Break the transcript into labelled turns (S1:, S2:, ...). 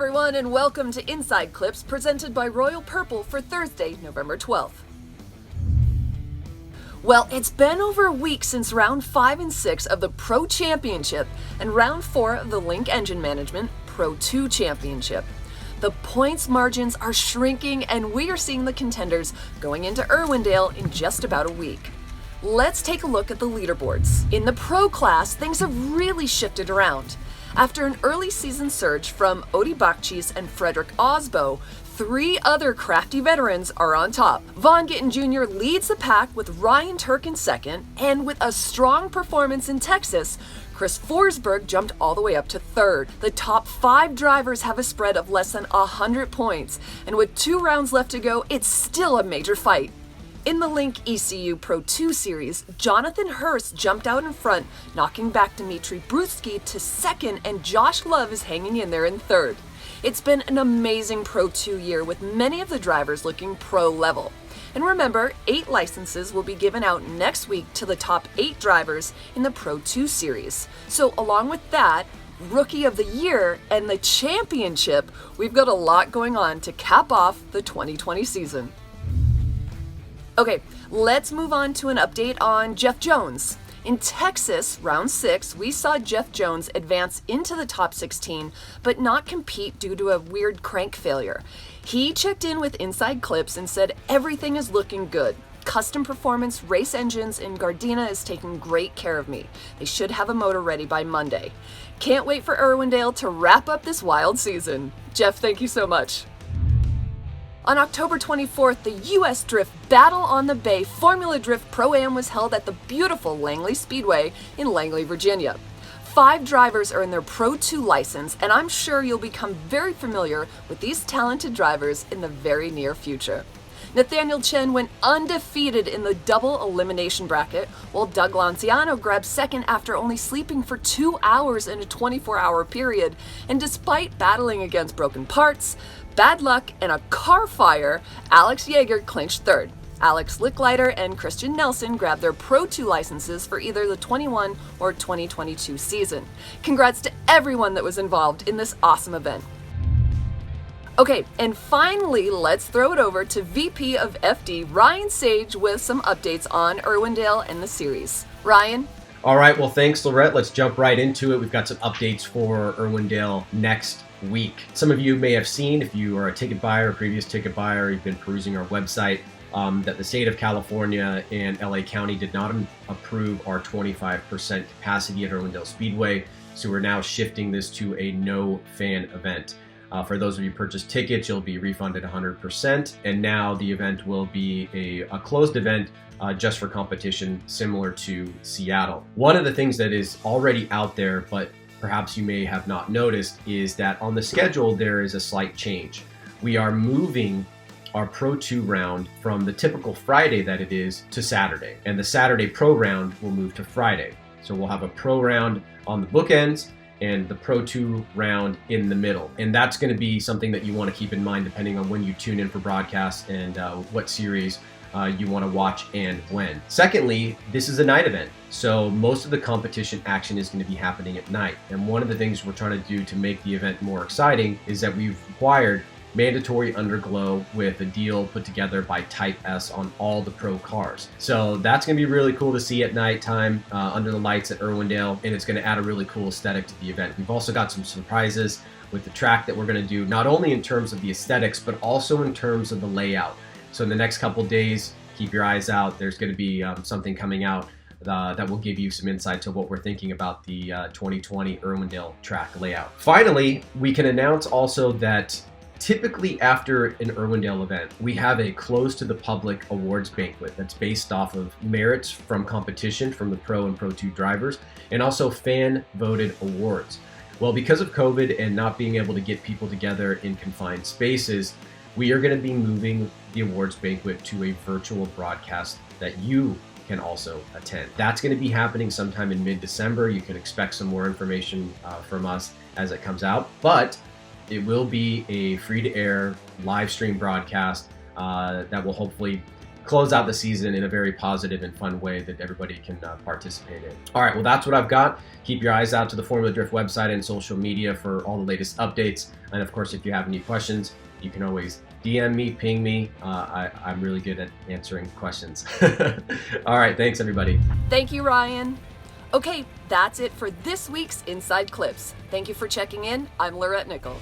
S1: everyone, and welcome to Inside Clips presented by Royal Purple for Thursday, November 12th. Well, it's been over a week since round 5 and 6 of the Pro Championship and round 4 of the Link Engine Management Pro 2 Championship. The points margins are shrinking and we are seeing the contenders going into Irwindale in just about a week. Let's take a look at the leaderboards. In the Pro class, things have really shifted around. After an early season surge from Odi Bakchis and Frederick Osbo, 3 other crafty veterans are on top. Von Gittin Jr. leads the pack with Ryan Turk in second, and with a strong performance in Texas, Chris Forsberg jumped all the way up to third. The top 5 drivers have a spread of less than 100 points, and with 2 rounds left to go, it's still a major fight. In the Link ECU Pro 2 series, Jonathan Hurst jumped out in front, knocking back Dmitry Brutsky to second, and Josh Love is hanging in there in third. It's been an amazing Pro 2 year with many of the drivers looking pro level. And remember, 8 licenses will be given out next week to the top 8 drivers in the Pro 2 series. So along with that, Rookie of the Year and the Championship, we've got a lot going on to cap off the 2020 season. Okay, let's move on to an update on Jeff Jones. In Texas, round 6, we saw Jeff Jones advance into the top 16, but not compete due to a weird crank failure. He checked in with Inside Clips and said everything is looking good. Custom Performance Race Engines in Gardena is taking great care of me. They should have a motor ready by Monday. Can't wait for Irwindale to wrap up this wild season. Jeff, thank you so much. On October 24th, the U.S. Drift Battle on the Bay Formula Drift Pro-Am was held at the beautiful Langley Speedway in Langley, Virginia. 5 drivers are in their Pro 2 license, and I'm sure you'll become very familiar with these talented drivers in the very near future. Nathaniel Chen went undefeated in the double elimination bracket, while Doug Lanciano grabbed second after only sleeping for 2 hours in a 24-hour period, and despite battling against broken parts, bad luck, and a car fire, Alex Yeager clinched third. Alex Licklider and Christian Nelson grabbed their Pro 2 licenses for either the 21 or 2022 season. Congrats to everyone that was involved in this awesome event. Okay, and finally, let's throw it over to VP of FD, Ryan Sage, with some updates on Irwindale and the series. Ryan?
S2: All right, well, thanks, Lorette. Let's jump right into it. We've got some updates for Irwindale next week. Some of you may have seen, if you are a ticket buyer, a previous ticket buyer, you've been perusing our website, that the state of California and LA County did not approve our 25% capacity at Irwindale Speedway. So we're now shifting this to a no fan event. For those of you who purchased tickets, you'll be refunded 100%. And now the event will be a closed event just for competition, similar to Seattle. One of the things that is already out there, but perhaps you may have not noticed, is that on the schedule there is a slight change. We are moving our Pro 2 round from the typical Friday that it is to Saturday, and the Saturday Pro round will move to Friday. So we'll have a Pro round on the bookends and the Pro 2 round in the middle. And that's going to be something that you want to keep in mind depending on when you tune in for broadcasts and what series you want to watch and when. Secondly, this is a night event, so most of the competition action is going to be happening at night. And one of the things we're trying to do to make the event more exciting is that we've required mandatory underglow with a deal put together by Type S on all the pro cars. So that's going to be really cool to see at nighttime under the lights at Irwindale, and it's going to add a really cool aesthetic to the event. We've also got some surprises with the track that we're going to do, not only in terms of the aesthetics, but also in terms of the layout. So in the next couple days, keep your eyes out. There's going to be something coming out that will give you some insight to what we're thinking about the 2020 Irwindale track layout. Finally, we can announce also that typically after an Irwindale event, we have a closed to the public awards banquet that's based off of merits from competition from the Pro and Pro 2 drivers, and also fan voted awards. Well, because of COVID and not being able to get people together in confined spaces, we are going to be moving the awards banquet to a virtual broadcast that you can also attend. That's going to be happening sometime in mid-December. You can expect some more information from us as it comes out, but it will be a free-to-air live stream broadcast that will hopefully close out the season in a very positive and fun way that everybody can participate in. All right, well, that's what I've got. Keep your eyes out to the Formula Drift website and social media for all the latest updates. And of course, if you have any questions, you can always DM me, ping me. I'm really good at answering questions. All right, thanks everybody.
S1: Thank you, Ryan. Okay, that's it for this week's Inside Clips. Thank you for checking in. I'm Lorette Nickel.